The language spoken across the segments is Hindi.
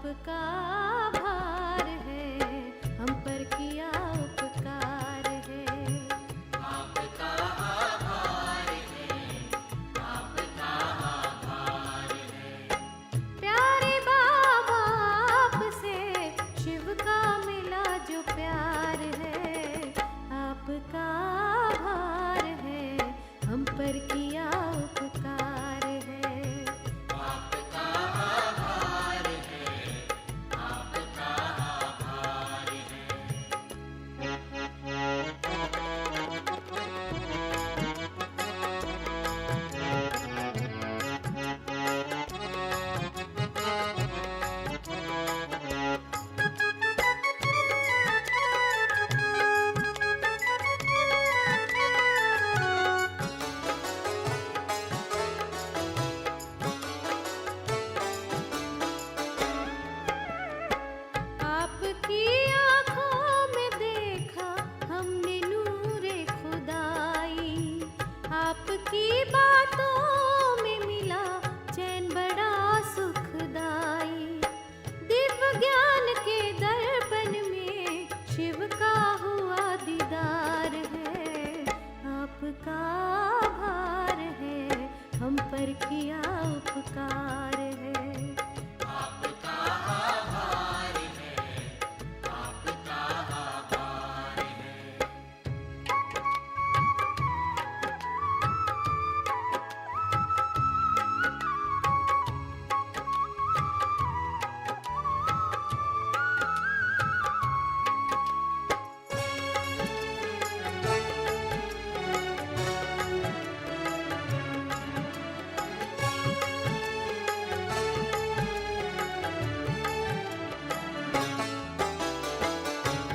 आपका आभार है, हम पर किया उपकार है। आपका आभार है, आपका आभार है। प्यारे बाबा आपसे शिव का मिला जो प्यार है, आपका आभार है, हम पर किया उपकार है। आपका आभार है, आपका आभार है। आपकी आँखों में देखा हमने नूरे खुदाई, आपकी बातों में मिला चैन बड़ा सुखदाई। दिव्य ज्ञान के दर्पण में शिव का हुआ दीदार है, आपका आभार है, हम पर किया उपकार है। आपका आभार है, आपका आभार है।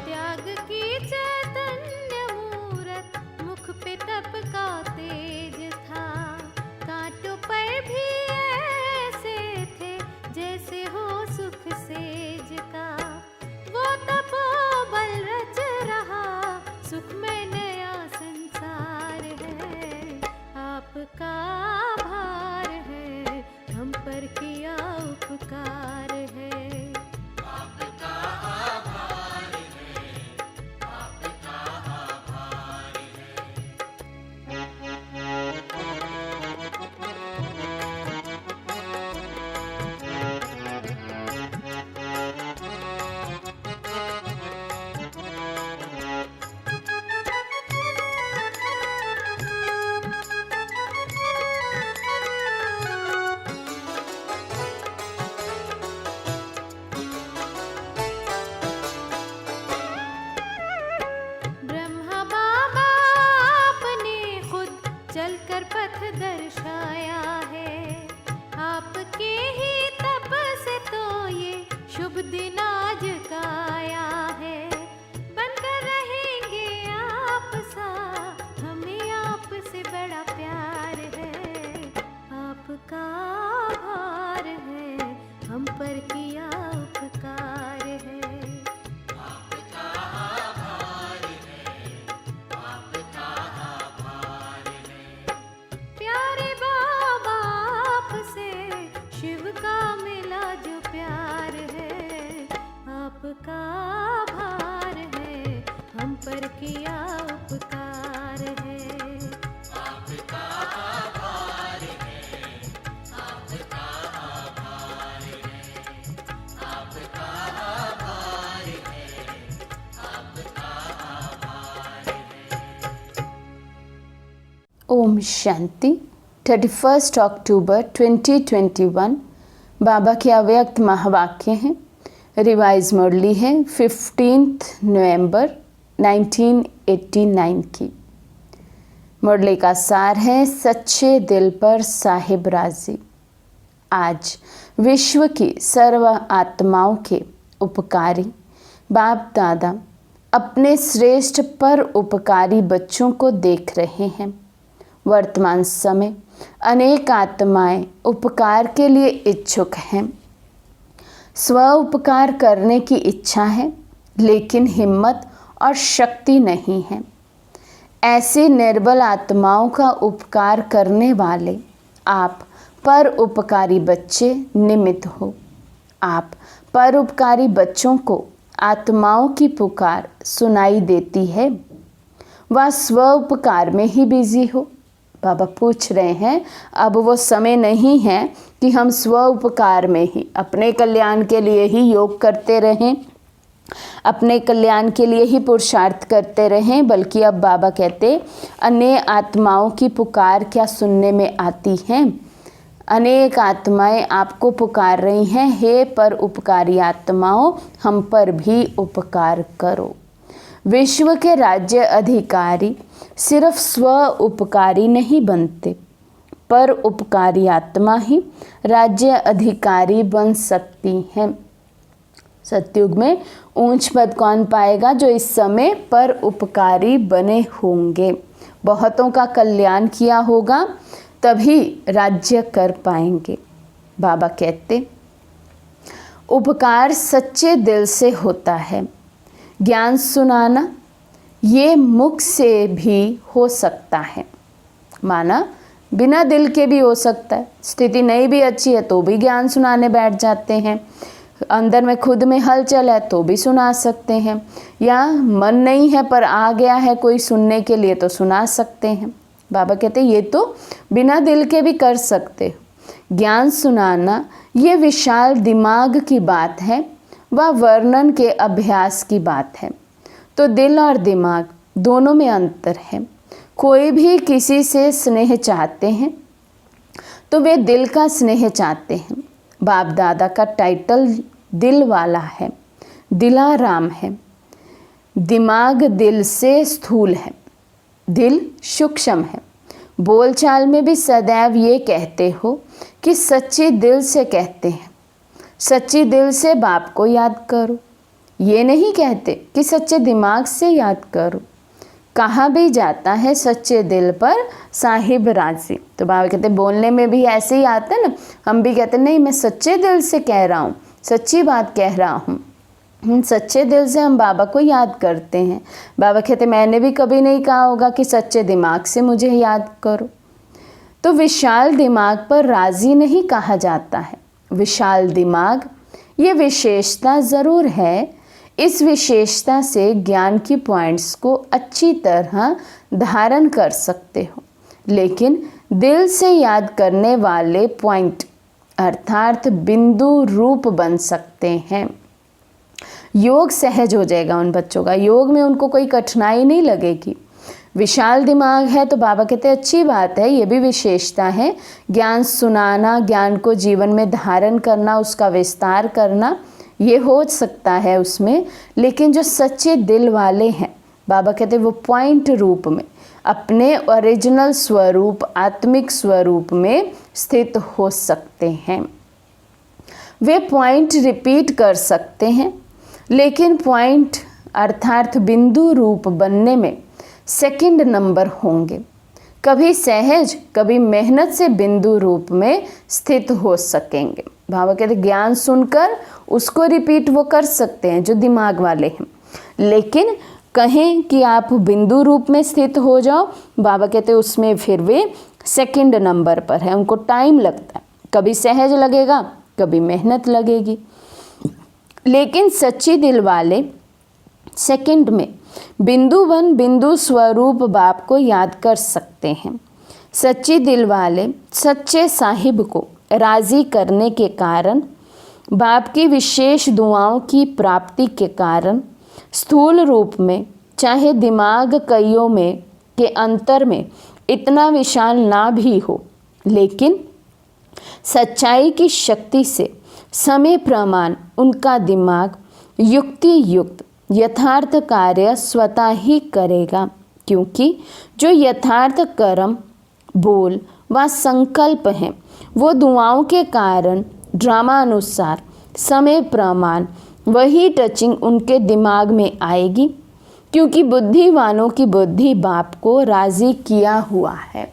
त्याग की चैतन्य मूरत, मुख पे तप का तेज था। कांटों पर भी ऐसे थे जैसे हो सुख सेज का। वो तपोबल रच रहा सुख में नया संसार है, आपका आभार है, हम पर किया उपकार है। आपका आभार है, आपका आभार है। ब्रह्मा बाबा आपने खुद चलकर पथ दर्शाया है, आपके ही तप से तो ये शुभ दिन आज का आया है। बनकर रहेंगे आप सा, हमें आपसे बड़ा प्यार है, आपका आभार है, हम पर किया उपकार है। आपका आभार है, आपका आभार है। प्यारे बाबा आपसे शिव का मिला जो प्यार है, आपका आभार है, हम पर किया उपकार है। आपका आभार है, आपका आभार है। आपका आभार है, आपका आभार है। ओम शांति। 31 अक्टूबर 2021 बाबा के अव्यक्त महावाक्य हैं। रिवाइज मुरली है 15 नवंबर 1989 की। मुरली का सार है सच्चे दिल पर साहिब राजी। आज विश्व की सर्व आत्माओं के उपकारी बाप दादा अपने श्रेष्ठ पर उपकारी बच्चों को देख रहे हैं। वर्तमान समय अनेक आत्माएं उपकार के लिए इच्छुक हैं। स्व उपकार करने की इच्छा है, लेकिन हिम्मत और शक्ति नहीं है। ऐसी निर्बल आत्माओं का उपकार करने वाले आप पर उपकारी बच्चे निमित्त हो। आप परोपकारी बच्चों को आत्माओं की पुकार सुनाई देती है, वह स्व उपकार में ही बिजी हो। बाबा पूछ रहे हैं, अब वो समय नहीं है कि हम स्व उपकार में ही अपने कल्याण के लिए ही योग करते रहें, अपने कल्याण के लिए ही पुरुषार्थ करते रहें, बल्कि अब बाबा कहते अन्य आत्माओं की पुकार क्या सुनने में आती हैं। अनेक आत्माएं आपको पुकार रही हैं, हे पर उपकारी आत्माओं, हम पर भी उपकार करो। विश्व के राज्य अधिकारी सिर्फ स्व उपकारी नहीं बनते, पर उपकारी आत्मा ही राज्य अधिकारी बन सकती हैं। सतयुग में ऊंच पद कौन पाएगा? जो इस समय पर उपकारी बने होंगे, बहुतों का कल्याण किया होगा, तभी राज्य कर पाएंगे। बाबा कहते उपकार सच्चे दिल से होता है। ज्ञान सुनाना ये मुख से भी हो सकता है, माना बिना दिल के भी हो सकता है। स्थिति नहीं भी अच्छी है तो भी ज्ञान सुनाने बैठ जाते हैं, अंदर में खुद में हलचल है तो भी सुना सकते हैं, या मन नहीं है पर आ गया है कोई सुनने के लिए तो सुना सकते हैं। बाबा कहते ये तो बिना दिल के भी कर सकते हो। ज्ञान सुनाना ये विशाल दिमाग की बात है, वह वर्णन के अभ्यास की बात है। तो दिल और दिमाग दोनों में अंतर है। कोई भी किसी से स्नेह चाहते हैं तो वे दिल का स्नेह चाहते हैं। बाप दादा का टाइटल दिल वाला है, दिलाराम है। दिमाग दिल से स्थूल है, दिल सूक्ष्म है। बोलचाल में भी सदैव ये कहते हो कि सच्चे दिल से कहते हैं, सच्ची दिल से बाप को याद करो। ये नहीं कहते कि सच्चे दिमाग से याद करो। कहा भी जाता है सच्चे दिल पर साहिब राजी। तो बाबा कहते बोलने में भी ऐसे ही आता है ना, हम भी कहते नहीं मैं सच्चे दिल से कह रहा हूँ, सच्ची बात कह रहा हूँ। सच्चे दिल से हम बाबा को याद करते हैं। बाबा कहते मैंने भी कभी नहीं कहा होगा कि सच्चे दिमाग से मुझे याद करो। तो विशाल दिमाग पर राजी नहीं कहा जाता है। विशाल दिमाग ये विशेषता ज़रूर है, इस विशेषता से ज्ञान की पॉइंट्स को अच्छी तरह धारण कर सकते हो, लेकिन दिल से याद करने वाले पॉइंट अर्थात बिंदु रूप बन सकते हैं। योग सहज हो जाएगा उन बच्चों का, योग में उनको कोई कठिनाई नहीं लगेगी। विशाल दिमाग है तो बाबा कहते अच्छी बात है, ये भी विशेषता है। ज्ञान सुनाना, ज्ञान को जीवन में धारण करना, उसका विस्तार करना, ये हो सकता है उसमें। लेकिन जो सच्चे दिल वाले हैं, बाबा कहते वो पॉइंट रूप में अपने ओरिजिनल स्वरूप, आत्मिक स्वरूप में स्थित हो सकते हैं। वे पॉइंट रिपीट कर सकते हैं, लेकिन पॉइंट अर्थात बिंदु रूप बनने में सेकंड नंबर होंगे। कभी सहज, कभी मेहनत से बिंदु रूप में स्थित हो सकेंगे। बाबा कहते ज्ञान सुनकर उसको रिपीट वो कर सकते हैं जो दिमाग वाले हैं, लेकिन कहें कि आप बिंदु रूप में स्थित हो जाओ, बाबा कहते उसमें फिर वे सेकंड नंबर पर है, उनको टाइम लगता है। कभी सहज लगेगा, कभी मेहनत लगेगी। लेकिन सच्ची दिल वाले सेकंड में बिंदु बन बिंदु स्वरूप बाप को याद कर सकते हैं। सच्ची दिल वाले सच्चे साहिब को राज़ी करने के कारण, बाप की विशेष दुआओं की प्राप्ति के कारण स्थूल रूप में चाहे दिमाग कईयों में के अंतर में इतना विशाल ना भी हो, लेकिन सच्चाई की शक्ति से समय प्रमाण उनका दिमाग युक्ति युक्त यथार्थ कार्य स्वतः ही करेगा, क्योंकि जो यथार्थ कर्म, बोल व संकल्प हैं वो दुआओं के कारण ड्रामा अनुसार समय प्रमाण वही टचिंग उनके दिमाग में आएगी, क्योंकि बुद्धिवानों की बुद्धि बाप को राज़ी किया हुआ है।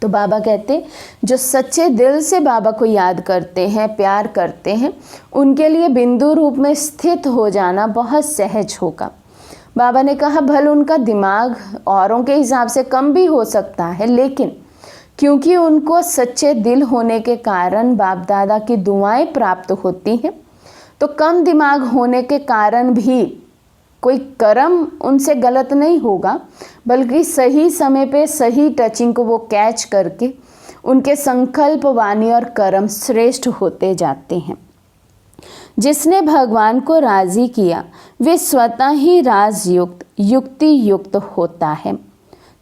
तो बाबा कहते जो सच्चे दिल से बाबा को याद करते हैं, प्यार करते हैं, उनके लिए बिंदु रूप में स्थित हो जाना बहुत सहज होगा। बाबा ने कहा भले उनका दिमाग औरों के हिसाब से कम भी हो सकता है, लेकिन क्योंकि उनको सच्चे दिल होने के कारण बाप दादा की दुआएं प्राप्त होती हैं, तो कम दिमाग होने के कारण भी कोई कर्म उनसे गलत नहीं होगा, बल्कि सही समय पे सही टचिंग को वो कैच करके उनके संकल्प, वाणी और कर्म श्रेष्ठ होते जाते हैं। जिसने भगवान को राजी किया वे स्वतः ही राजयुक्त, युक्ति युक्त होता है।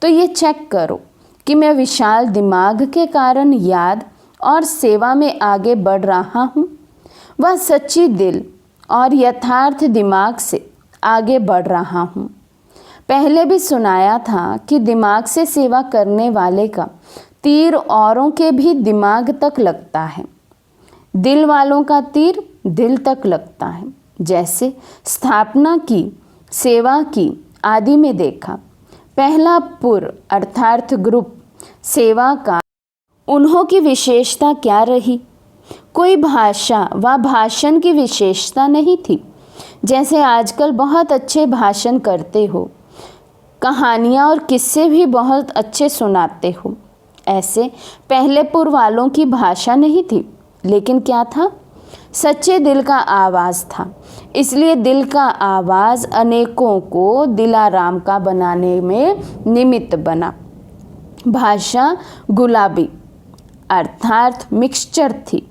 तो ये चेक करो कि मैं विशाल दिमाग के कारण याद और सेवा में आगे बढ़ रहा हूँ, वह सच्ची दिल और यथार्थ दिमाग से आगे बढ़ रहा हूँ। पहले भी सुनाया था कि दिमाग से सेवा करने वाले का तीर औरों के भी दिमाग तक लगता है, दिल वालों का तीर दिल तक लगता है। जैसे स्थापना की, सेवा की आदि में देखा, पहला पुर अर्थात ग्रुप सेवा का उन्हों की विशेषता क्या रही? कोई भाषा व भाषण की विशेषता नहीं थी। जैसे आजकल बहुत अच्छे भाषण करते हो, कहानियाँ और किस्से भी बहुत अच्छे सुनाते हो, ऐसे पहले पुर वालों की भाषा नहीं थी। लेकिन क्या था? सच्चे दिल का आवाज़ था। इसलिए दिल का आवाज़ अनेकों को दिलाराम का बनाने में निमित्त बना। भाषा गुलाबी अर्थात मिक्सचर थी,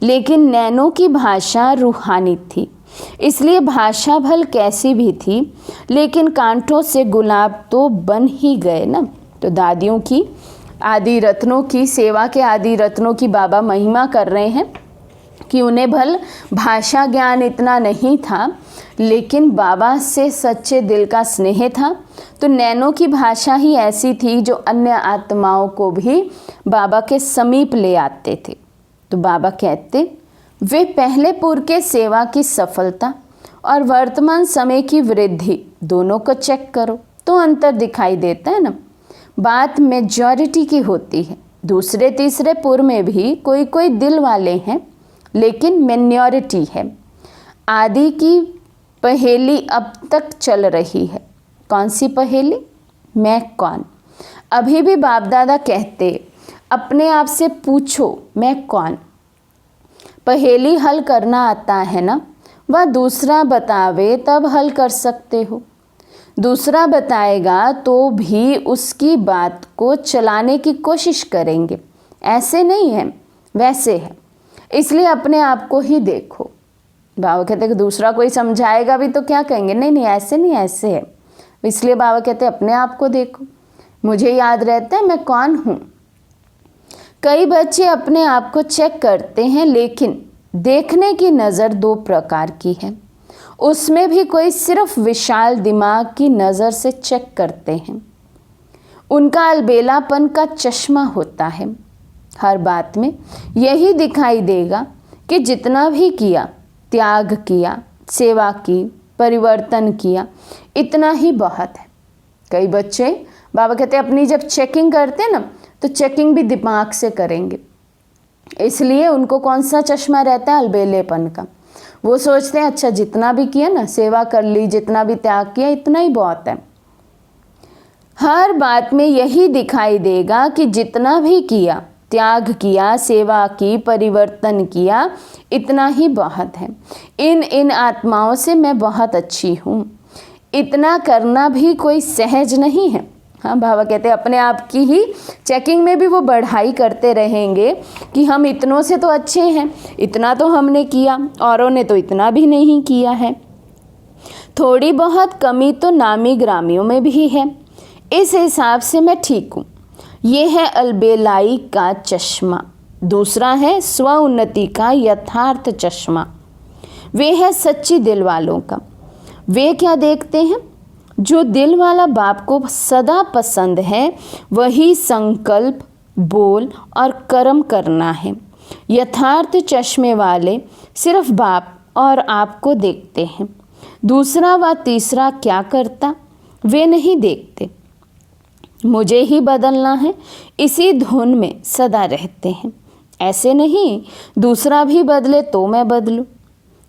लेकिन नैनो की भाषा रूहानी थी। इसलिए भाषा भल कैसी भी थी, लेकिन कांटों से गुलाब तो बन ही गए ना। तो दादियों की, आदि रत्नों की, सेवा के आदि रत्नों की बाबा महिमा कर रहे हैं कि उन्हें भल भाषा ज्ञान इतना नहीं था, लेकिन बाबा से सच्चे दिल का स्नेह था। तो नैनो की भाषा ही ऐसी थी जो अन्य आत्माओं को भी बाबा के समीप ले आते थे। तो बाबा कहते, वे पहले पुर के सेवा की सफलता और वर्तमान समय की वृद्धि दोनों को चेक करो तो अंतर दिखाई देता है ना। बात मेजॉरिटी की होती है। दूसरे तीसरे पुर में भी कोई कोई दिल वाले हैं, लेकिन मिनॉरिटी है। आदि की पहेली अब तक चल रही है। कौन सी पहेली? मैं कौन? अभी भी बाप दादा कहते, अपने आप से पूछो मैं कौन। पहेली हल करना आता है ना, वह दूसरा बतावे तब हल कर सकते हो। दूसरा बताएगा तो भी उसकी बात को चलाने की कोशिश करेंगे। ऐसे नहीं है, वैसे है। इसलिए अपने आप को ही देखो। बाबा कहते कि दूसरा कोई समझाएगा भी तो क्या कहेंगे, नहीं नहीं ऐसे नहीं, ऐसे है। इसलिए बाबा कहते अपने आप को देखो। मुझे याद रहता है मैं कौन हूँ। कई बच्चे अपने आप को चेक करते हैं, लेकिन देखने की नज़र दो प्रकार की है। उसमें भी कोई सिर्फ विशाल दिमाग की नज़र से चेक करते हैं। उनका अलबेलापन का चश्मा होता है। हर बात में यही दिखाई देगा कि जितना भी किया, त्याग किया, सेवा की, परिवर्तन किया, इतना ही बहुत है। कई बच्चे बाबा कहते हैं अपनी जब चेकिंग करते हैं ना, तो चेकिंग भी दिमाग से करेंगे। इसलिए उनको कौन सा चश्मा रहता है? अलबेलेपन का। वो सोचते हैं अच्छा जितना भी किया ना, सेवा कर ली, जितना भी त्याग किया, इतना ही बहुत है। हर बात में यही दिखाई देगा कि जितना भी किया, त्याग किया, सेवा की, परिवर्तन किया, इतना ही बहुत है। इन आत्माओं से मैं बहुत अच्छी हूँ। इतना करना भी कोई सहज नहीं है। हाँ, बाबा कहते हैं अपने आप की ही चेकिंग में भी वो बढ़ाई करते रहेंगे कि हम इतनों से तो अच्छे हैं, इतना तो हमने किया, औरों ने तो इतना भी नहीं किया है। थोड़ी बहुत कमी तो नामी ग्रामियों में भी है। इस हिसाब से मैं ठीक हूँ। ये है अलबेलाई का चश्मा। दूसरा है स्व उन्नति का यथार्थ चश्मा। वे है सच्ची दिल वालों का। वे क्या देखते हैं? जो दिल वाला बाप को सदा पसंद है, वही संकल्प, बोल और कर्म करना है। यथार्थ चश्मे वाले सिर्फ बाप और आपको देखते हैं। दूसरा व तीसरा क्या करता, वे नहीं देखते। मुझे ही बदलना है, इसी धुन में सदा रहते हैं। ऐसे नहीं दूसरा भी बदले तो मैं बदलूं,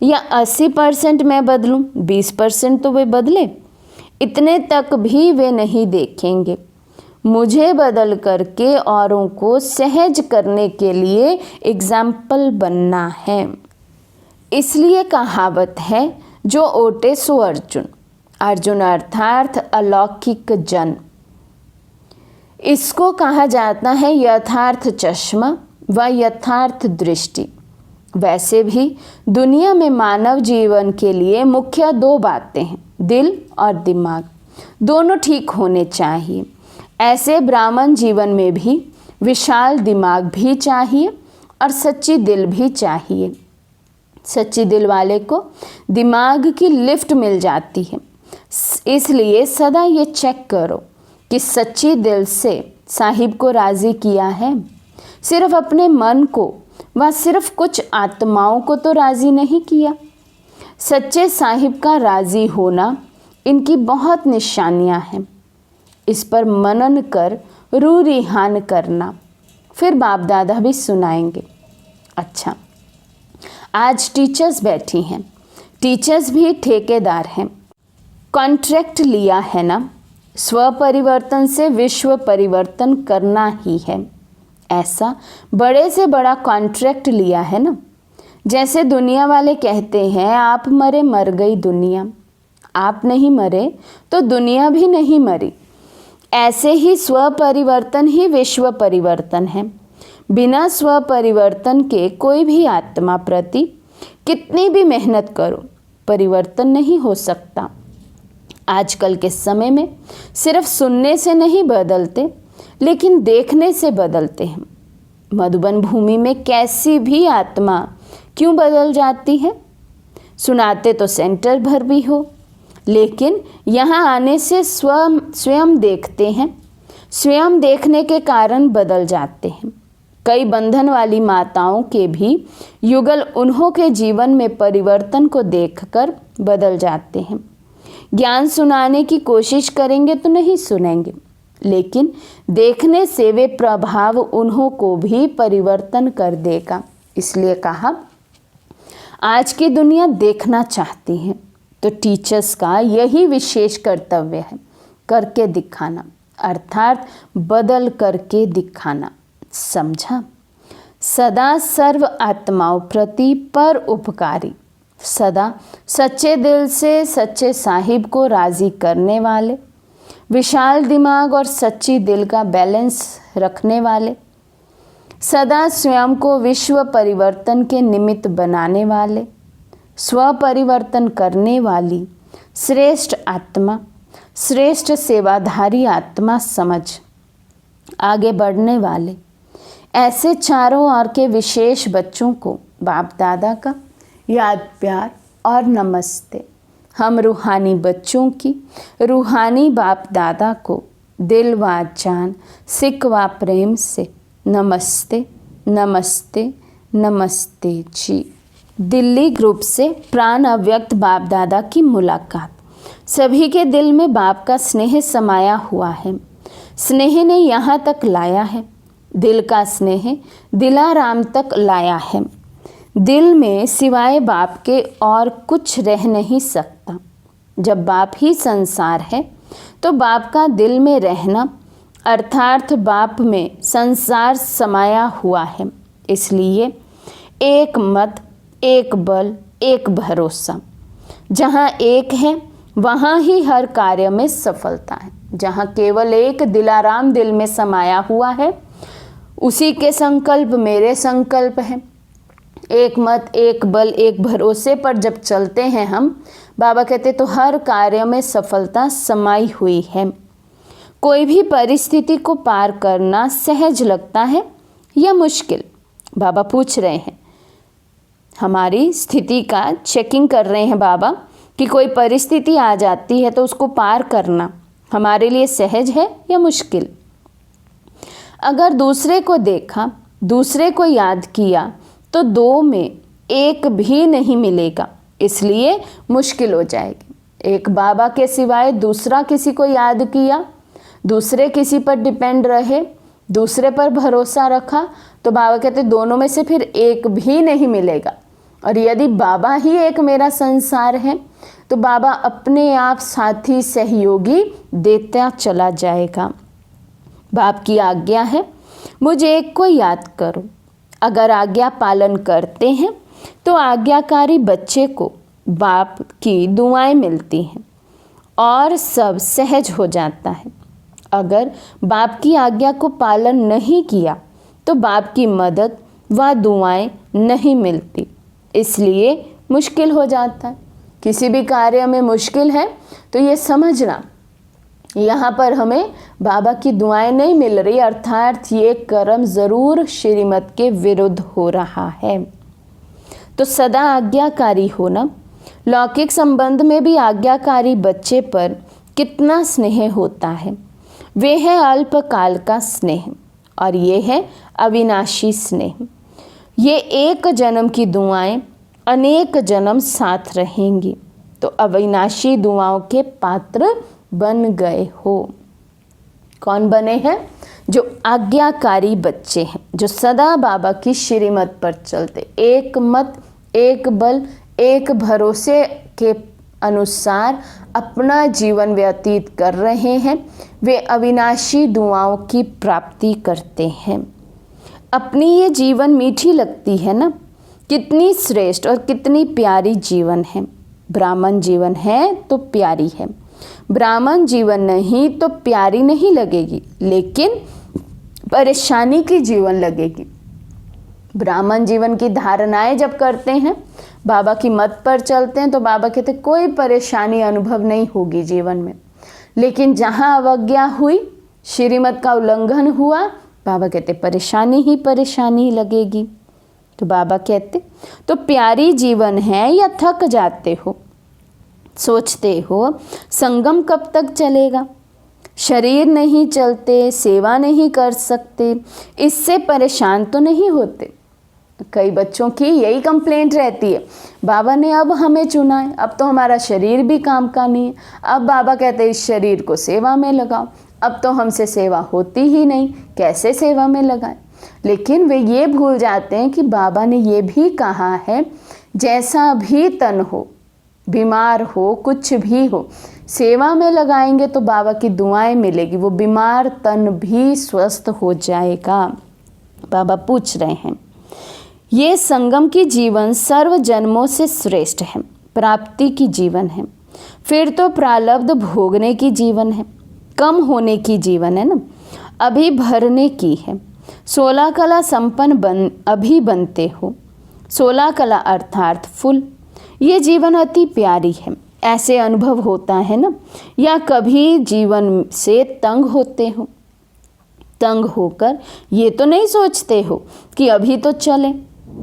या 80% मैं बदलूं, 20% तो वे बदले, इतने तक भी वे नहीं देखेंगे। मुझे बदल करके औरों को सहज करने के लिए एग्जाम्पल बनना है। इसलिए कहावत है, जो ओटे सो अर्जुन। अर्जुन अर्थात अलौकिक जन। इसको कहा जाता है यथार्थ चश्मा व यथार्थ दृष्टि। वैसे भी दुनिया में मानव जीवन के लिए मुख्य दो बातें हैं, दिल और दिमाग। दोनों ठीक होने चाहिए। ऐसे ब्राह्मण जीवन में भी विशाल दिमाग भी चाहिए और सच्ची दिल भी चाहिए। सच्ची दिल वाले को दिमाग की लिफ्ट मिल जाती है। इसलिए सदा ये चेक करो कि सच्ची दिल से साहिब को राज़ी किया है। सिर्फ अपने मन को व सिर्फ कुछ आत्माओं को तो राज़ी नहीं किया। सच्चे साहिब का राज़ी होना इनकी बहुत निशानियां हैं। इस पर मनन कर रूह रिहान करना। फिर बाप दादा भी सुनाएंगे। अच्छा, आज टीचर्स बैठी हैं। टीचर्स भी ठेकेदार हैं। कॉन्ट्रैक्ट लिया है ना, स्व परिवर्तन से विश्व परिवर्तन करना ही है। ऐसा बड़े से बड़ा कॉन्ट्रैक्ट लिया है ना। जैसे दुनिया वाले कहते हैं, आप मरे मर गई दुनिया। आप नहीं मरे तो दुनिया भी नहीं मरी। ऐसे ही स्व परिवर्तन ही विश्व परिवर्तन है। बिना स्व परिवर्तन के कोई भी आत्मा प्रति कितनी भी मेहनत करो, परिवर्तन नहीं हो सकता। आजकल के समय में सिर्फ सुनने से नहीं बदलते, लेकिन देखने से बदलते हैं। मधुबन भूमि में कैसी भी आत्मा क्यों बदल जाती है? सुनाते तो सेंटर भर भी हो, लेकिन यहाँ आने से स्वयं देखते हैं। स्वयं देखने के कारण बदल जाते हैं। कई बंधन वाली माताओं के भी युगल उन्हों के जीवन में परिवर्तन को देखकर बदल जाते हैं। ज्ञान सुनाने की कोशिश करेंगे तो नहीं सुनेंगे, लेकिन देखने से वे प्रभाव उन्हों को भी परिवर्तन कर देगा। इसलिए कहा, आज की दुनिया देखना चाहती है, तो टीचर्स का यही विशेष कर्तव्य है, करके दिखाना, अर्थात बदल करके दिखाना। समझा? सदा सर्व आत्माओं प्रति पर उपकारी, सदा सच्चे दिल से सच्चे साहिब को राज़ी करने वाले, विशाल दिमाग और सच्ची दिल का बैलेंस रखने वाले, सदा स्वयं को विश्व परिवर्तन के निमित्त बनाने वाले, स्व परिवर्तन करने वाली श्रेष्ठ आत्मा, श्रेष्ठ सेवाधारी आत्मा समझ आगे बढ़ने वाले, ऐसे चारों ओर के विशेष बच्चों को बाप दादा का याद प्यार और नमस्ते। हम रूहानी बच्चों की रूहानी बाप दादा को दिल व जान सिक व प्रेम से नमस्ते नमस्ते नमस्ते जी। दिल्ली ग्रुप से प्राण अव्यक्त बाप दादा की मुलाकात। सभी के दिल में बाप का स्नेह समाया हुआ है। स्नेह ने यहाँ तक लाया है। दिल का स्नेह दिलाराम तक लाया है। दिल में सिवाय बाप के और कुछ रह नहीं सकता। जब बाप ही संसार है तो बाप का दिल में रहना अर्थात बाप में संसार समाया हुआ है। इसलिए एक मत, एक बल, एक भरोसा। जहाँ एक है वहाँ ही हर कार्य में सफलता है। जहाँ केवल एक दिलाराम दिल में समाया हुआ है, उसी के संकल्प मेरे संकल्प हैं। एक मत, एक बल, एक भरोसे पर जब चलते हैं हम, बाबा कहते तो हर कार्य में सफलता समाई हुई है। कोई भी परिस्थिति को पार करना सहज लगता है या मुश्किल? बाबा पूछ रहे हैं, हमारी स्थिति का चेकिंग कर रहे हैं बाबा कि कोई परिस्थिति आ जाती है तो उसको पार करना हमारे लिए सहज है या मुश्किल? अगर दूसरे को देखा, दूसरे को याद किया तो दो में एक भी नहीं मिलेगा, इसलिए मुश्किल हो जाएगी। एक बाबा के सिवाय दूसरा किसी को याद किया, दूसरे किसी पर डिपेंड रहे, दूसरे पर भरोसा रखा, तो बाबा कहते दोनों में से फिर एक भी नहीं मिलेगा। और यदि बाबा ही एक मेरा संसार है तो बाबा अपने आप साथी सहयोगी देता चला जाएगा। बाप की आज्ञा है, मुझे एक को याद करो। अगर आज्ञा पालन करते हैं तो आज्ञाकारी बच्चे को बाप की दुआएं मिलती हैं और सब सहज हो जाता है। अगर बाप की आज्ञा को पालन नहीं किया तो बाप की मदद व दुआएं नहीं मिलती, इसलिए मुश्किल हो जाता है। किसी भी कार्य में मुश्किल है तो ये समझना यहाँ पर हमें बाबा की दुआएं नहीं मिल रही, अर्थात ये कर्म ज़रूर श्रीमत के विरुद्ध हो रहा है। तो सदा आज्ञाकारी होना। लौकिक संबंध में भी आज्ञाकारी बच्चे पर कितना स्नेह होता है। वे है अल्पकाल का स्नेह और ये है अविनाशी स्नेह। ये एक जन्म की दुआएं अनेक जन्म साथ रहेंगी, तो अविनाशी दुआओं के पात्र बन गए हो। कौन बने हैं? जो आज्ञाकारी बच्चे हैं, जो सदा बाबा की श्रीमत पर चलते, एक मत, एक बल, एक भरोसे के अनुसार अपना जीवन व्यतीत कर रहे हैं। वे अविनाशी दुआओं की प्राप्ति करते हैं। अपनी ये जीवन मीठी लगती है ना, कितनी श्रेष्ठ और कितनी प्यारी जीवन है। ब्राह्मण जीवन है तो प्यारी है, ब्राह्मण जीवन नहीं तो प्यारी नहीं लगेगी, लेकिन परेशानी की जीवन लगेगी। ब्राह्मण जीवन की धारणाएं जब करते हैं, बाबा की मत पर चलते हैं, तो बाबा कहते कोई परेशानी अनुभव नहीं होगी जीवन में। लेकिन जहाँ अवज्ञा हुई, श्रीमत का उल्लंघन हुआ, बाबा कहते परेशानी ही परेशानी लगेगी। तो बाबा कहते तो प्यारी जीवन है या थक जाते हो, सोचते हो संगम कब तक चलेगा, शरीर नहीं चलते, सेवा नहीं कर सकते, इससे परेशान तो नहीं होते। कई बच्चों की यही कंप्लेंट रहती है, बाबा ने अब हमें चुना है, अब तो हमारा शरीर भी काम का नहीं है, अब बाबा कहते हैं इस शरीर को सेवा में लगाओ, अब तो हमसे सेवा होती ही नहीं, कैसे सेवा में लगाएं। लेकिन वे ये भूल जाते हैं कि बाबा ने ये भी कहा है, जैसा भी तन हो, बीमार हो, कुछ भी हो, सेवा में लगाएंगे तो बाबा की दुआएं मिलेगी, वो बीमार तन भी स्वस्थ हो जाएगा। बाबा पूछ रहे हैं, ये संगम की जीवन सर्व जन्मों से श्रेष्ठ है, प्राप्ति की जीवन है, फिर तो प्रारब्ध भोगने की जीवन है, कम होने की जीवन है ना, अभी भरने की है। 16 कला संपन्न अभी बनते हो, 16 कला अर्थात फुल। ये जीवन अति प्यारी है, ऐसे अनुभव होता है ना। या कभी जीवन से तंग होते हो, तंग होकर ये तो नहीं सोचते हो कि अभी तो चले।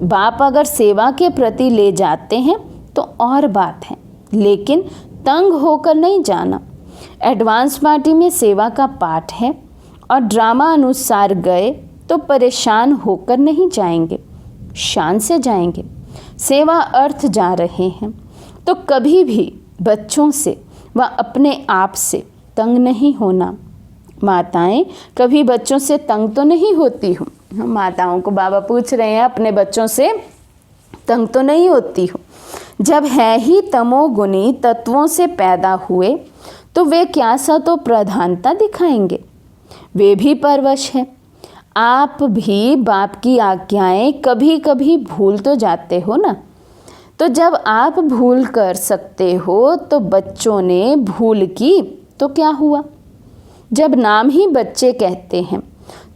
बाप अगर सेवा के प्रति ले जाते हैं तो और बात है, लेकिन तंग होकर नहीं जाना। एडवांस पार्टी में सेवा का पाठ है और ड्रामा अनुसार गए तो परेशान होकर नहीं जाएंगे, शान से जाएंगे। सेवा अर्थ जा रहे हैं तो कभी भी बच्चों से व अपने आप से तंग नहीं होना। माताएं कभी बच्चों से तंग तो नहीं होती हो, माताओं को बाबा पूछ रहे हैं अपने बच्चों से तंग तो नहीं होती हो। जब है ही तमोगुणी तत्वों से पैदा हुए तो वे क्या सतो प्रधानता दिखाएंगे, वे भी परवश है। आप भी बाप की आज्ञाएं कभी कभी भूल तो जाते हो ना, तो जब आप भूल कर सकते हो तो बच्चों ने भूल की तो क्या हुआ। जब नाम ही बच्चे कहते हैं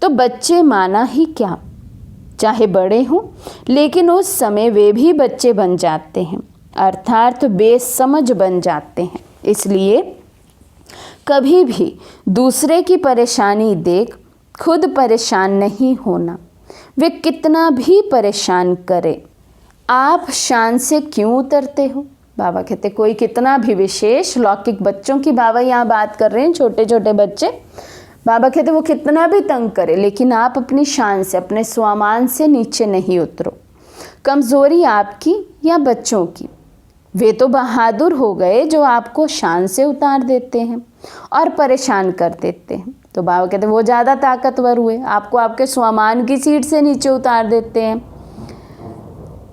तो बच्चे माना ही क्या, चाहे बड़े हों, लेकिन उस समय वे भी बच्चे बन जाते हैं, अर्थात बेसमझ बन जाते हैं। इसलिए कभी भी दूसरे की परेशानी देख खुद परेशान नहीं होना। वे कितना भी परेशान करे, आप शान से क्यों उतरते हो। बाबा कहते कोई कितना भी, विशेष लौकिक बच्चों की बाबा यहाँ बात कर रहे हैं, छोटे छोटे बच्चे। बाबा कहते वो कितना भी तंग करे, लेकिन आप अपनी शान से, अपने स्वामान से नीचे नहीं उतरो। कमज़ोरी आपकी या बच्चों की, वे तो बहादुर हो गए जो आपको शान से उतार देते हैं और परेशान कर देते हैं। तो बाबा कहते वो ज़्यादा ताकतवर हुए, आपको आपके स्वामान की सीट से नीचे उतार देते हैं।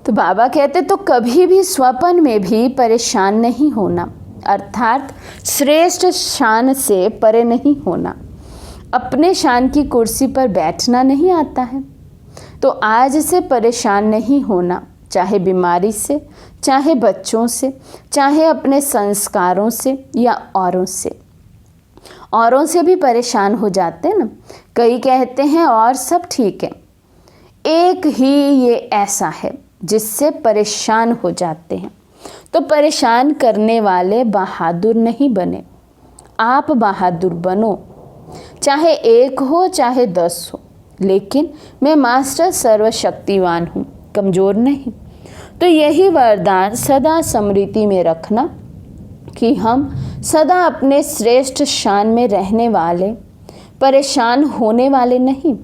तो बाबा कहते तो कभी भी स्वपन में भी परेशान नहीं होना, अर्थात श्रेष्ठ शान से परे नहीं होना। अपने शान की कुर्सी पर बैठना नहीं आता है तो आज से परेशान नहीं होना, चाहे बीमारी से, चाहे बच्चों से, चाहे अपने संस्कारों से या औरों से भी परेशान हो जाते हैं ना। कई कहते हैं और सब ठीक है, एक ही ये ऐसा है जिससे परेशान हो जाते हैं। तो परेशान करने वाले बहादुर नहीं बने, आप बहादुर बनो। चाहे 1 हो चाहे 10 हो, लेकिन मैं मास्टर सर्वशक्तिवान हूँ, कमज़ोर नहीं। तो यही वरदान सदा स्मृति में रखना कि हम सदा अपने श्रेष्ठ शान में रहने वाले, परेशान होने वाले नहीं,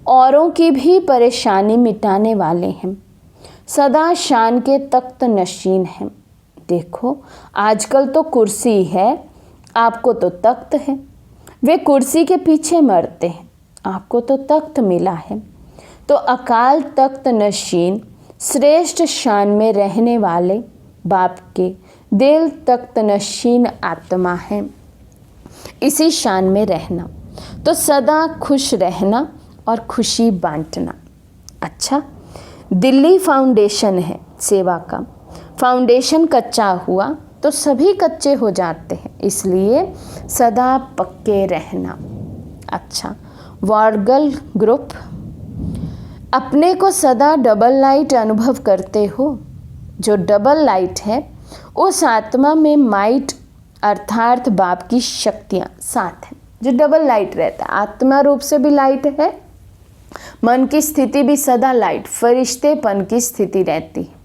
औरों की भी परेशानी मिटाने वाले हैं, सदा शान के तख्त नशीन हैं। देखो आजकल तो कुर्सी है, आपको तो तख्त है। वे कुर्सी के पीछे मरते हैं, आपको तो तख्त मिला है। तो अकाल तख्त नशीन श्रेष्ठ शान में रहने वाले बाप के दिल तख्त नशीन आत्मा है। इसी शान में रहना, तो सदा खुश रहना और खुशी बांटना। अच्छा, दिल्ली फाउंडेशन है सेवा का। फाउंडेशन कच्चा हुआ तो सभी कच्चे हो जाते हैं, इसलिए सदा पक्के रहना। अच्छा, वार्गल ग्रुप, अपने को सदा डबल लाइट अनुभव करते हो। जो डबल लाइट है उस आत्मा में माइट अर्थात बाप की शक्तियाँ साथ हैं। जो डबल लाइट रहता है, आत्मा रूप से भी लाइट है, मन की स्थिति भी सदा लाइट, फरिश्तेपन की स्थिति रहती है।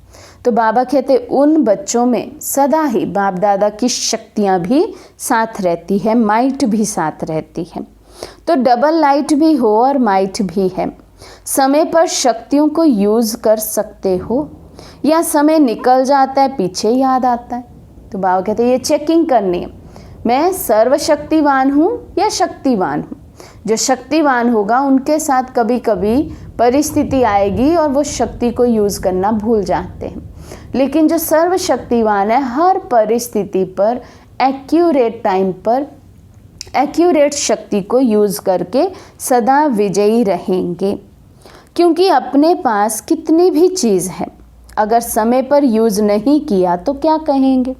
तो बाबा कहते उन बच्चों में सदा ही बाप दादा की शक्तियाँ भी साथ रहती है, माइट भी साथ रहती है। तो डबल लाइट भी हो और माइट भी है। समय पर शक्तियों को यूज़ कर सकते हो या समय निकल जाता है, पीछे याद आता है। तो बाबा कहते ये चेकिंग करनी है, मैं सर्वशक्तिवान हूँ या शक्तिवान हूँ। जो शक्तिवान होगा उनके साथ कभी कभी परिस्थिति आएगी और वो शक्ति को यूज़ करना भूल जाते हैं, लेकिन जो सर्वशक्तिवान है हर परिस्थिति पर एक्यूरेट टाइम पर एक्यूरेट शक्ति को यूज़ करके सदा विजयी रहेंगे। क्योंकि अपने पास कितनी भी चीज़ है, अगर समय पर यूज़ नहीं किया तो क्या कहेंगे।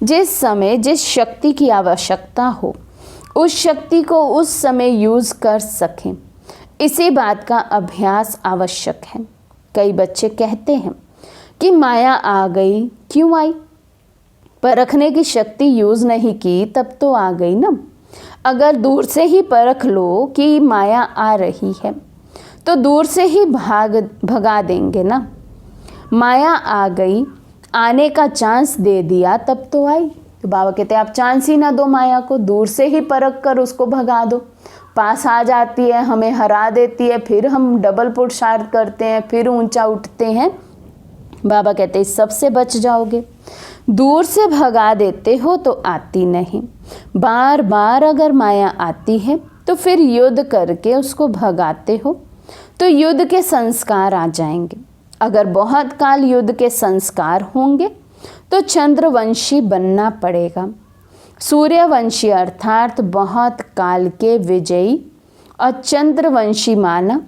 जिस समय जिस शक्ति की आवश्यकता हो उस शक्ति को उस समय यूज़ कर सकें, इसी बात का अभ्यास आवश्यक है। कई बच्चे कहते हैं कि माया आ गई, क्यों आई? परखने की शक्ति यूज़ नहीं की तब तो आ गई ना। अगर दूर से ही परख लो कि माया आ रही है तो दूर से ही भगा देंगे ना। माया आ गई, आने का चांस दे दिया तब तो आई। तो बाबा कहते हैं आप चांस ही ना दो माया को, दूर से ही परख कर उसको भगा दो। पास आ जाती है, हमें हरा देती है, फिर हम डबल पुरुषार्थ करते हैं, फिर ऊंचा उठते हैं। बाबा कहते हैं सबसे बच जाओगे। दूर से भगा देते हो तो आती नहीं। बार बार अगर माया आती है तो फिर युद्ध करके उसको भगाते हो तो युद्ध के संस्कार आ जाएंगे। अगर बहुत काल युद्ध के संस्कार होंगे तो चंद्रवंशी बनना पड़ेगा। सूर्यवंशी अर्थात बहुत काल के विजयी और चंद्रवंशी माना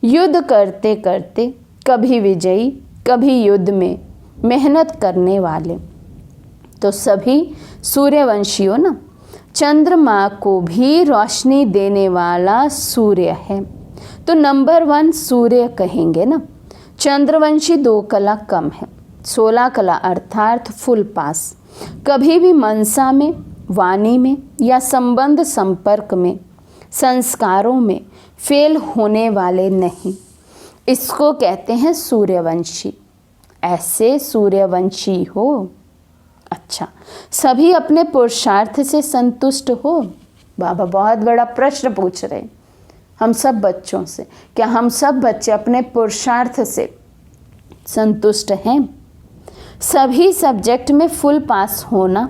युद्ध करते करते कभी विजयी कभी युद्ध में मेहनत करने वाले। तो सभी सूर्यवंशियों ना, चंद्रमा को भी रोशनी देने वाला सूर्य है, तो नंबर 1 सूर्य कहेंगे ना। चंद्रवंशी 2 कला कम है, 16 कला अर्थात फुल पास। कभी भी मनसा में, वाणी में या संबंध संपर्क में, संस्कारों में फेल होने वाले नहीं। इसको कहते हैं सूर्यवंशी। ऐसे सूर्यवंशी हो। अच्छा, सभी अपने पुरुषार्थ से संतुष्ट हो? बाबा बहुत बड़ा प्रश्न पूछ रहे हैं हम सब बच्चों से। क्या हम सब बच्चे अपने पुरुषार्थ से संतुष्ट हैं? सभी सब्जेक्ट में फुल पास होना,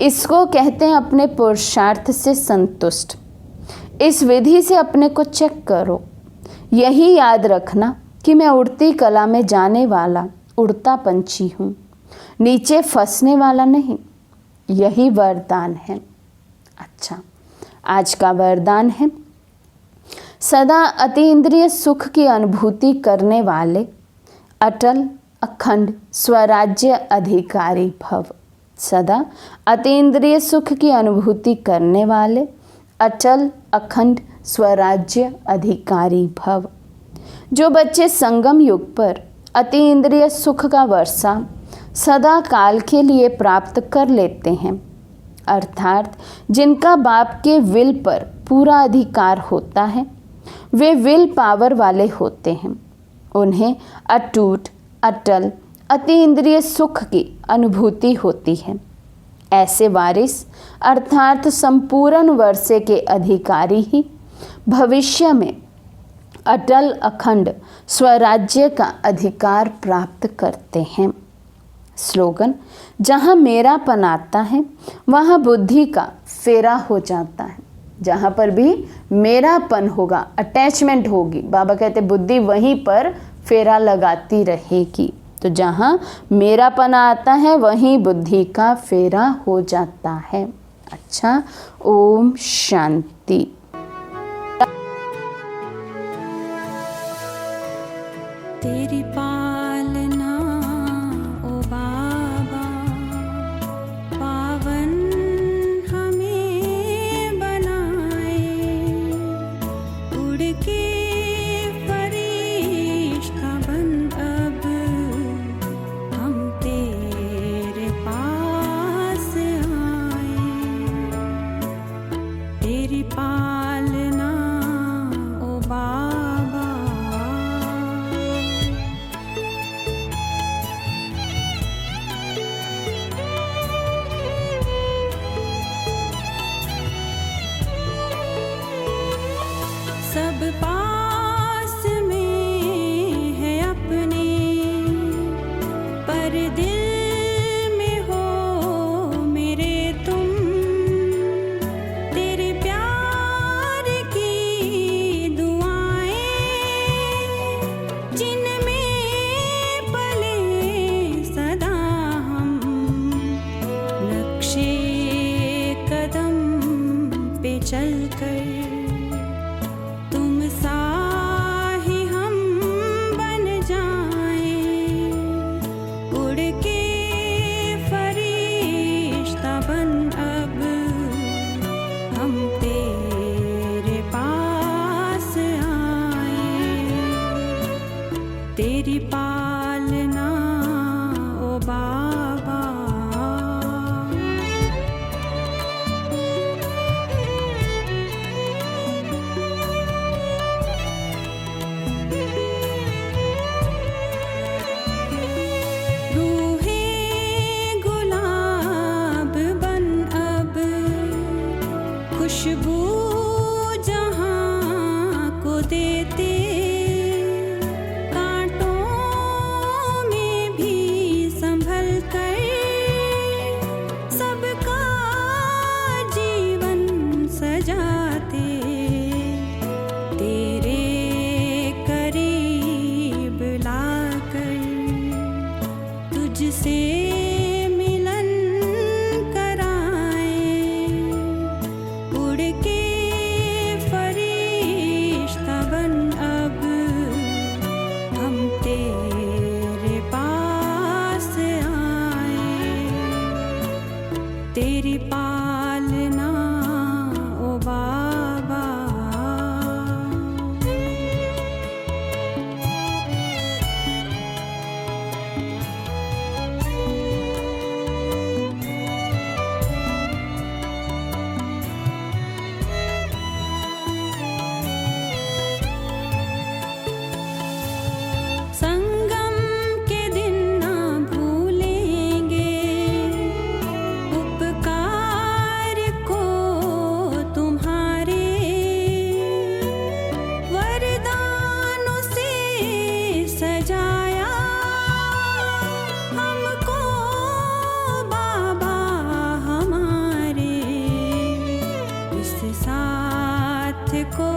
इसको कहते हैं अपने पुरुषार्थ से संतुष्ट। इस विधि से अपने को चेक करो। यही याद रखना कि मैं उड़ती कला में जाने वाला उड़ता पंछी हूँ, नीचे फंसने वाला नहीं। यही वरदान है। अच्छा, आज का वरदान है सदा अतीन्द्रिय सुख की अनुभूति करने वाले, अटल अखंड स्वराज्य अधिकारी भव। सदा अतीन्द्रिय सुख की अनुभूति करने वाले अचल अखंड स्वराज्य अधिकारी भव। जो बच्चे संगम युग पर अतीन्द्रिय सुख का वर्षा सदा काल के लिए प्राप्त कर लेते हैं, अर्थात जिनका बाप के विल पर पूरा अधिकार होता है, वे विल पावर वाले होते हैं। उन्हें अटूट अटल अतीन्द्रिय सुख की अनुभूति होती है। ऐसे वारिस अर्थात संपूर्ण वर्षे के अधिकारी ही भविष्य में अटल अखंड स्वराज्य का अधिकार प्राप्त करते हैं। स्लोगन: जहाँ मेरापन आता है वहाँ बुद्धि का फेरा हो जाता है। जहाँ पर भी मेरापन होगा, अटैचमेंट होगी, बाबा कहते बुद्धि वहीं पर फेरा लगाती रहेगी। तो जहाँ मेरापन आता है वहीं बुद्धि का फेरा हो जाता है। अच्छा, ओम शांति। तेरी पालना ओ बाबा, पावन हमें बनाए, उड़ के फरिश्ता बन अब हम तेरे पास आए। तेरी पालना ओ बाबा, सब पास में है अपने, पर दिल में हो मेरे तुम। तेरे प्यार की दुआएं जिनमें पले सदा हम, नक्शे कदम पे चलकर तुम सा ही हम बन जाएं, उड़ के फरिश्ता बन अब हम तेरे पास आए। तेरी पालना ओ बाबा, रूहे गुलाब बन अब खुशबू जहाँ को देते, कांटों में भी संभल कर सबका जीवन सजाते। तेरे करीब लाकर तुझसे मिलन कराए, उड़ के फरिश्ता बन अब हम तेरे पास आए। तेरी पालना ओ बाबा, संगम के दिन ना भूलेंगे उपकार को तुम्हारे, वरदानों से सजाया हमको बाबा हमारे। इस साथ को